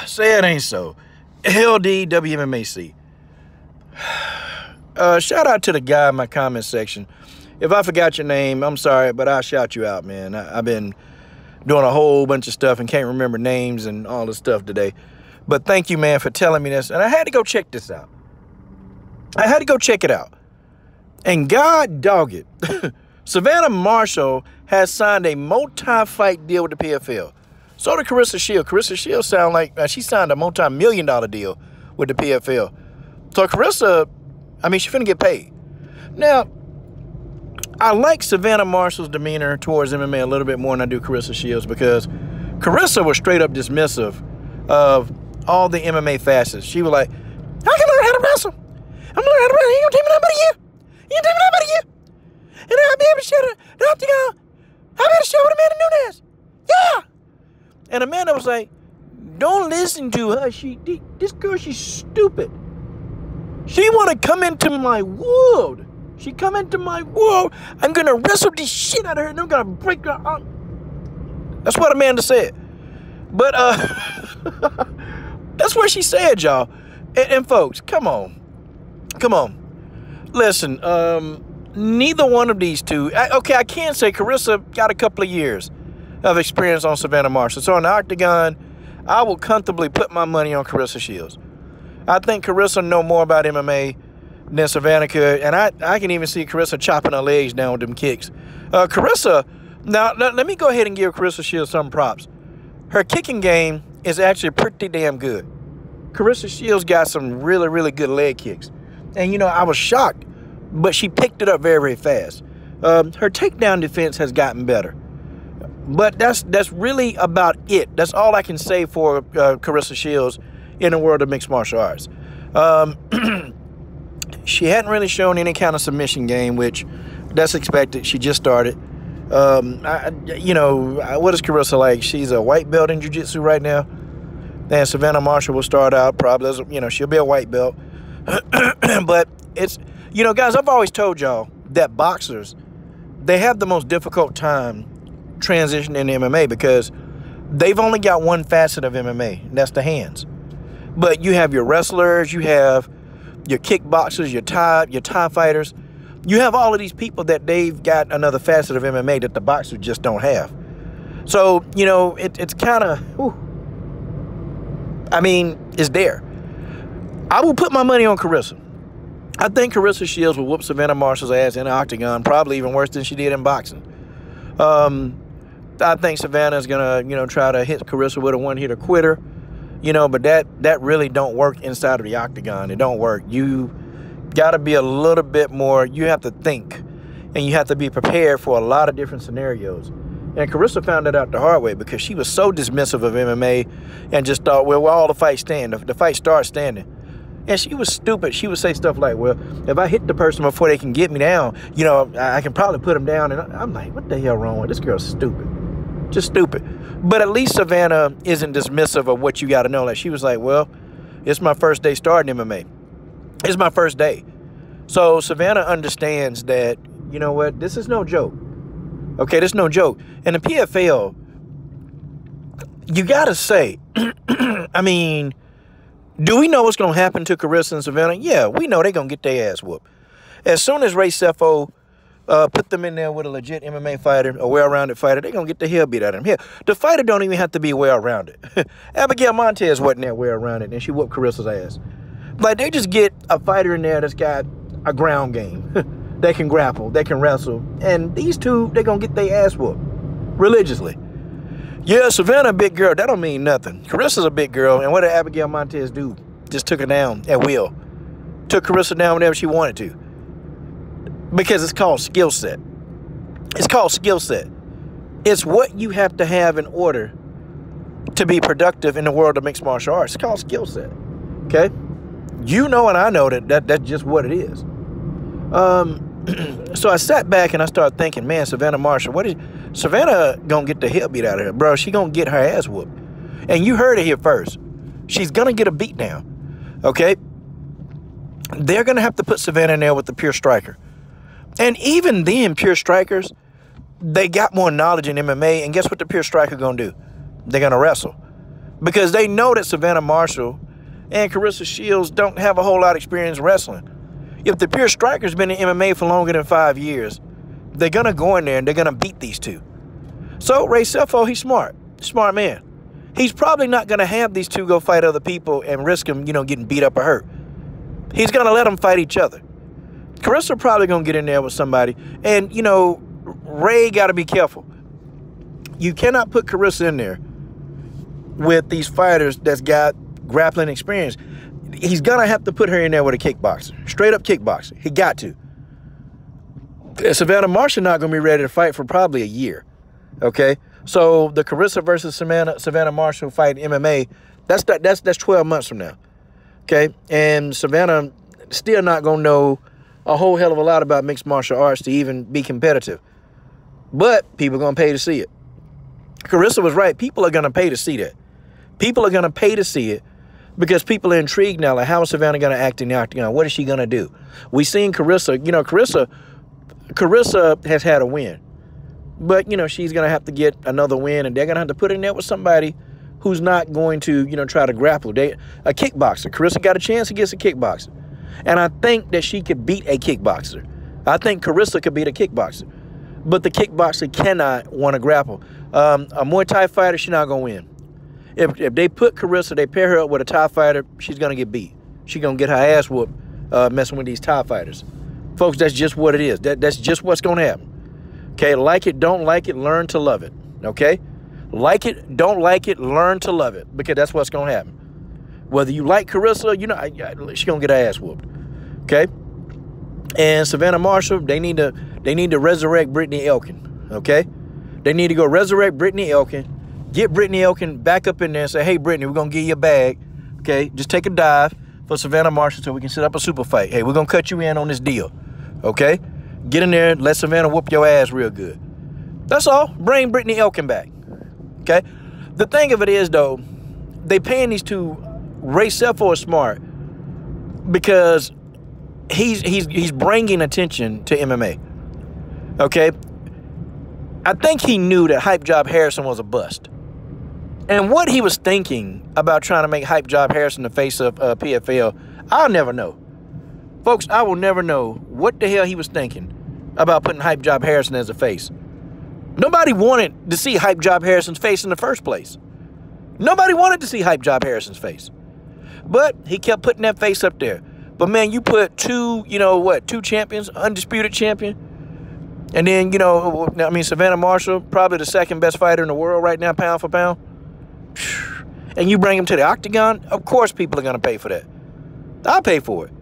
Say it ain't so. LD WMMAC. Shout out to the guy in my comment section. If I forgot your name, I'm sorry, but I'll shout you out, man. I've been doing a whole bunch of stuff and can't remember names and all this stuff today. But thank you, man, for telling me this. And I had to go check this out. I had to go check it out. And God dog it. Savannah Marshall has signed a multi-fight deal with the PFL. So did Claressa Shields. Claressa Shields sound like she signed a multi-million-dollar deal with the PFL. So Claressa, she finna get paid. Now, I like Savannah Marshall's demeanor towards MMA a little bit more than I do Claressa Shields, because Claressa was straight up dismissive of all the MMA facets. She was like, I can learn how to wrestle. I'm gonna learn how to wrestle. You don't take me nothing but a year. You don't take me nothing but a year. And I'll be able to show the octagon. I'll be able to show what Amanda Nunes. Yeah. And Amanda was like, don't listen to her. This girl, she's stupid. She want to come into my world. She come into my world. I'm going to wrestle the shit out of her and I'm going to break her arm. That's what Amanda said. But that's what she said, y'all. And folks, come on. Come on. Listen, neither one of these two. I can say Claressa got a couple of years of experience on Savannah Marshall. So on the octagon, I will comfortably put my money on Claressa Shields. I think Claressa know more about MMA than Savannah could, and I can even see Claressa chopping her legs down with them kicks. Claressa, now let me go ahead and give Claressa Shields some props. Her kicking game is actually pretty damn good. Claressa Shields got some really, really good leg kicks. And, I was shocked, but she picked it up very, very fast. Her takedown defense has gotten better. But that's really about it. That's all I can say for Claressa Shields in the world of mixed martial arts. She hadn't really shown any kind of submission game, which that's expected. She just started. What is Claressa like? She's a white belt in jiu-jitsu right now. And Savannah Marshall will start out probably as, she'll be a white belt. But it's, guys, I've always told y'all that boxers, they have the most difficult time transitioning into MMA because they've only got one facet of MMA, and that's the hands. But you have your wrestlers, you have your kickboxers, your Thai fighters. You have all of these people that they've got another facet of MMA that the boxers just don't have. So, it's kind of, it's there. I will put my money on Claressa. I think Claressa Shields will whoop Savannah Marshall's ass in the octagon, probably even worse than she did in boxing. I think Savannah's gonna, try to hit Claressa with a one-hitter quitter, but that really don't work inside of the octagon. It don't work. You got to be a little bit more. You have to think, and you have to be prepared for a lot of different scenarios. And Claressa found that out the hard way because she was so dismissive of MMA and just thought, well, all the fights stand. The fight starts standing. And she was stupid. She would say stuff like, well, if I hit the person before they can get me down, I can probably put them down. And I'm like, what the hell wrong with this girl's stupid. Just stupid. But at least Savannah isn't dismissive of what you got to know. Like, she was like, well, it's my first day starting MMA. It's my first day. So Savannah understands that, this is no joke. Okay, this is no joke. And the PFL, you got to say, do we know what's going to happen to Claressa and Savannah? Yeah, we know they're going to get their ass whooped. As soon as Ray Sefo put them in there with a legit MMA fighter, a well-rounded fighter, they're going to get the hell beat out of them. Here, the fighter don't even have to be well-rounded. Abigail Montez wasn't that well-rounded, and she whooped Claressa's ass. Like, they just get a fighter in there that's got a ground game. They can grapple, they can wrestle. And these two, they're going to get their ass whooped religiously. Yeah, Savannah, a big girl. That don't mean nothing. Claressa's a big girl. And what did Abigail Montez do? Just took her down at will. Took Claressa down whenever she wanted to. Because it's called skill set. It's called skill set. It's what you have to have in order to be productive in the world of mixed martial arts. It's called skill set. Okay? You know and I know that's just what it is. So I sat back and I started thinking, man, Savannah Marshall, Savannah gonna get the hell beat out of her, bro. She gonna get her ass whooped. And you heard it here first. She's gonna get a beat down. Okay? They're gonna have to put Savannah in there with the pure striker. And even then, pure strikers, they got more knowledge in MMA, and guess what the pure striker gonna do? They're gonna wrestle. because they know that Savannah Marshall and Claressa Shields don't have a whole lot of experience wrestling. If the pure striker's been in MMA for longer than 5 years, they're going to go in there and they're going to beat these two. So Ray Sefo, he's smart man. He's probably not going to have these two go fight other people and risk them, getting beat up or hurt. He's going to let them fight each other. Claressa probably going to get in there with somebody. And, Ray got to be careful. You cannot put Claressa in there with these fighters that's got grappling experience. He's going to have to put her in there with a kickboxer. Straight up kickboxer. He got to. Savannah Marshall not going to be ready to fight for probably a year. Okay? So the Claressa versus Savannah Marshall fight in MMA, that's 12 months from now. Okay? And Savannah still not going to know a whole hell of a lot about mixed martial arts to even be competitive. But people are going to pay to see it. Claressa was right. People are going to pay to see that. People are going to pay to see it because people are intrigued now. Like, how is Savannah going to act in the octagon? What is she going to do? We seen Claressa. Claressa has had a win. But, she's going to have to get another win, and they're going to have to put in there with somebody who's not going to, try to grapple. A kickboxer. Claressa got a chance against a kickboxer. And I think that she could beat a kickboxer. I think Claressa could beat a kickboxer. But the kickboxer cannot want to grapple. A Muay Thai fighter, she's not going to win. If they put Claressa, they pair her up with a Thai fighter, she's going to get beat. She's going to get her ass whooped messing with these Thai fighters. Folks, that's just what it is. That's just what's going to happen. Okay, like it, don't like it, learn to love it. Okay? Like it, don't like it, learn to love it. Because that's what's going to happen. Whether you like Claressa, she's going to get her ass whooped. Okay? And Savannah Marshall, they need to resurrect Brittany Elkin. Okay? They need to go resurrect Brittany Elkin. Get Brittany Elkin back up in there and say, hey, Brittany, we're going to give you a bag. Okay? Just take a dive for Savannah Marshall so we can set up a super fight. Hey, we're going to cut you in on this deal. Okay? Get in there and let Savannah whoop your ass real good. That's all. Bring Brittany Elkin back. Okay? The thing of it is, though, they paying these two. Ray Sefo is smart because he's bringing attention to MMA. Okay? I think he knew that Hype Job Harrison was a bust. And what he was thinking about trying to make Hype Job Harrison the face of PFL, I'll never know. Folks, I will never know what the hell he was thinking about putting Hype Job Harrison as a face. Nobody wanted to see Hype Job Harrison's face in the first place. Nobody wanted to see Hype Job Harrison's face. But he kept putting that face up there. But, man, you put two champions, undisputed champion. And then, Savannah Marshall, probably the second best fighter in the world right now, pound for pound. And you bring him to the octagon, of course people are going to pay for that. I'll pay for it.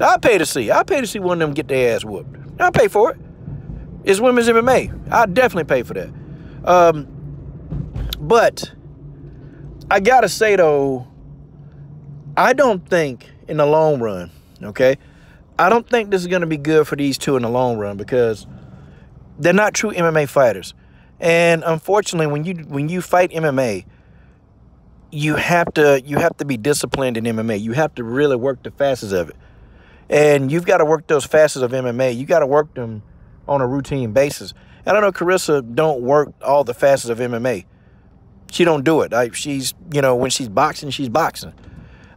I'll pay to see. I'll pay to see one of them get their ass whooped. I'll pay for it. It's women's MMA. I'll definitely pay for that. But I got to say, though, I don't think in the long run, okay, I don't think this is going to be good for these two in the long run because they're not true MMA fighters. And unfortunately, when you fight MMA, you have to be disciplined in MMA. You have to really work the facets of it. And you've got to work those facets of MMA. You got to work them on a routine basis. And I know Claressa don't work all the facets of MMA. She don't do it. She's, when she's boxing, she's boxing.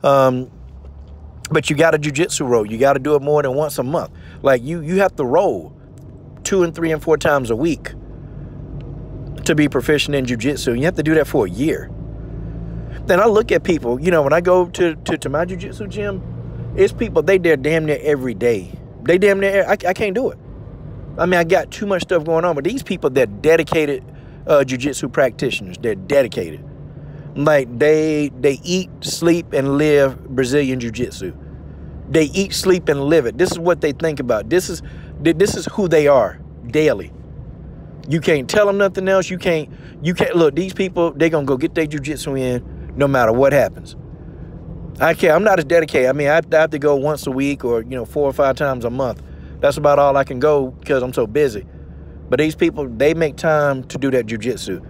But you got a jiu-jitsu roll. You got to do it more than once a month. Like, you have to roll 2 and 3 and 4 times a week to be proficient in jiu-jitsu. You have to do that for a year. Then I look at people, when I go to my jiu-jitsu gym, it's people, they there damn near every day. They damn near, I can't do it. I mean, I got too much stuff going on. But these people, they're dedicated jiu-jitsu practitioners. They're dedicated. Like, they eat, sleep, and live Brazilian jiu-jitsu. They eat, sleep, and live it. This is what they think about. This is who they are daily. You can't tell them nothing else. You can't look, these people, they're going to go get their jiu-jitsu in no matter what happens. I can't. I'm not as dedicated. I mean, I have to go once a week or, 4 or 5 times a month. That's about all I can go because I'm so busy. But these people, they make time to do that jiu-jitsu.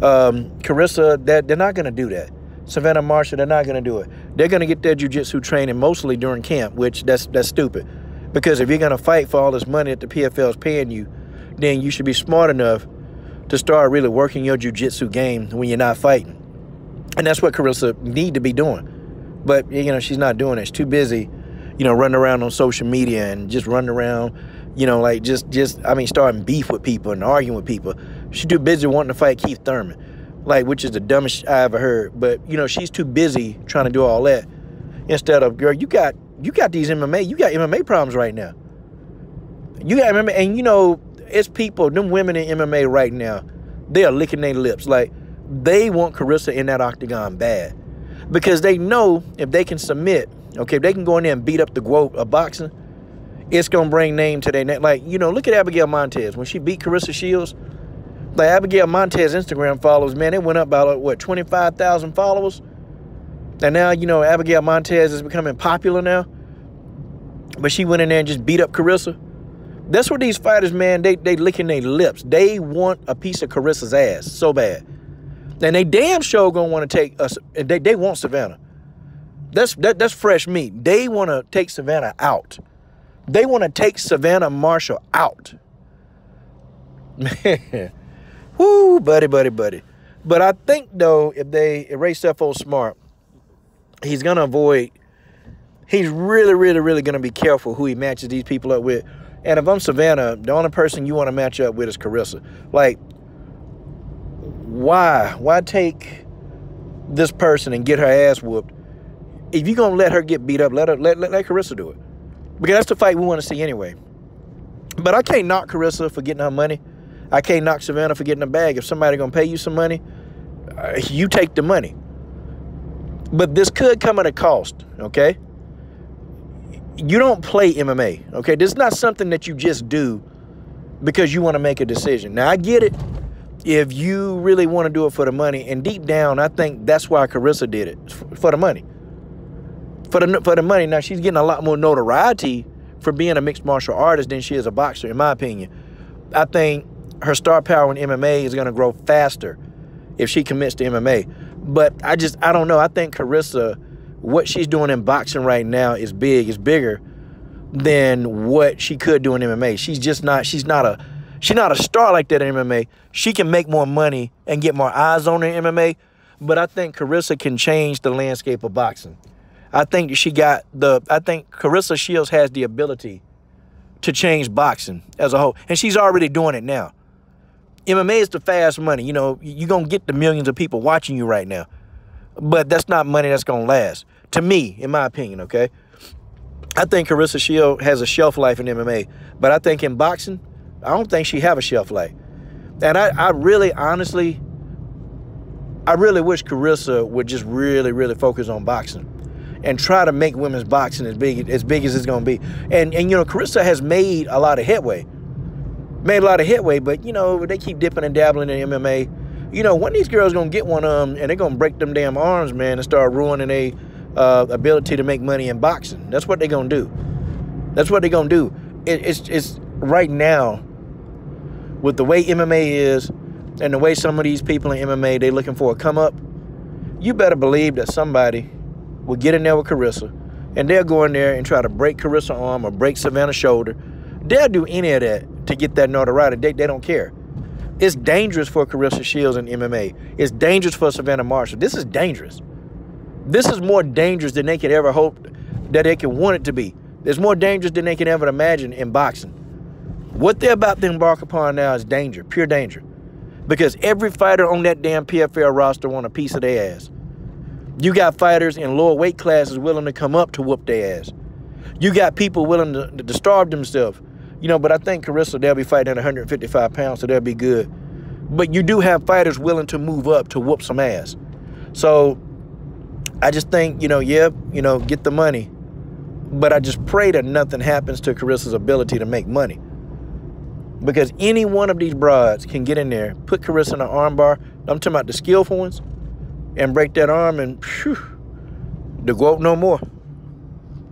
Claressa, they're not going to do that. Savannah Marshall, they're not going to do it. They're going to get their jiu-jitsu training mostly during camp, which that's stupid. Because if you're going to fight for all this money that the PFL is paying you, then you should be smart enough to start really working your jiu-jitsu game when you're not fighting. And that's what Claressa need to be doing. But, you know, she's not doing it. She's too busy, you know, running around on social media and just running around, you know, like starting beef with people and arguing with people. She's too busy wanting to fight Keith Thurman, like, which is the dumbest shit I ever heard. But, you know, she's too busy trying to do all that instead of, girl, you got these MMA, you got MMA problems right now. You got MMA, and, you know, it's people, them women in MMA right now, they are licking their lips. Like, they want Claressa in that octagon bad because they know if they can submit, okay, if they can go in there and beat up the GOAT of boxing, it's going to bring name to their neck. Like, you know, look at Abigail Montez. When she beat Claressa Shields, like, Abigail Montez Instagram followers, man, it went up by, like, what, 25,000 followers? And now, you know, Abigail Montez is becoming popular now. But she went in there and just beat up Claressa. That's what these fighters, man, they licking their lips. They want a piece of Claressa's ass so bad. And they damn sure gonna want to take us. They want Savannah. That's fresh meat. They want to take Savannah out. They want to take Savannah Marshall out. Man, whoo, buddy. But I think though, if Ray Seffo's smart, he's gonna avoid. He's really gonna be careful who he matches these people up with. And if I'm Savannah, the only person you want to match up with is Claressa. Like, why take this person and get her ass whooped? If you're gonna let her get beat up, let Claressa do it, because that's the fight we want to see anyway. But I can't knock Claressa for getting her money. I can't knock Savannah for getting a bag. If somebody gonna pay you some money, you take the money. But this could come at a cost, okay? You don't play MMA, okay? This is not something that you just do because you want to make a decision. Now, I get it if you really want to do it for the money, and deep down, I think that's why Claressa did it, for the money. For the money. Now, she's getting a lot more notoriety for being a mixed martial artist than she is a boxer, in my opinion. I think her star power in MMA is going to grow faster if she commits to MMA. But I don't know. I think Claressa, what she's doing in boxing right now is big. It's bigger than what she could do in MMA. She's not a star like that in MMA. She can make more money and get more eyes on her in MMA, but I think Claressa can change the landscape of boxing. I think Claressa Shields has the ability to change boxing as a whole, and she's already doing it now. MMA is the fast money. You know, you're going to get the millions of people watching you right now, but that's not money that's going to last. To me, in my opinion, okay? I think Claressa Shields has a shelf life in MMA, but I think in boxing, I don't think she have a shelf life. And I really, honestly, I really wish Claressa would just really focus on boxing and try to make women's boxing as big as it's going to be. And you know, Claressa has made a lot of headway. But, you know, they keep dipping and dabbling in MMA. You know, one of these girls going to get one of them, and they're going to break them damn arms, man, and start ruining their ability to make money in boxing. That's what they're going to do. That's what they're going to do. It's right now, with the way MMA is and the way some of these people in MMA, they're looking for a come up, you better believe that somebody will get in there with Claressa, and they'll go in there and try to break Claressa's arm or break Savannah's shoulder. They'll do any of that to get that notoriety. They don't care. It's dangerous for Claressa Shields in MMA. It's dangerous for Savannah Marshall. This is dangerous. This is more dangerous than they could ever hope that they could want it to be. It's more dangerous than they can ever imagine in boxing. What they're about to embark upon now is danger, pure danger. Because every fighter on that damn PFL roster want a piece of their ass. You got fighters in lower weight classes willing to come up to whoop their ass. You got people willing to starve themselves. You know, but I think Claressa, they'll be fighting at 155 pounds, so they'll be good. But you do have fighters willing to move up to whoop some ass. So I just think, you know, yeah, you know, get the money. But I just pray that nothing happens to Claressa's ability to make money. Because any one of these broads can get in there, put Claressa in an arm bar, I'm talking about the skillful ones, and break that arm, and phew, the GOAT no more.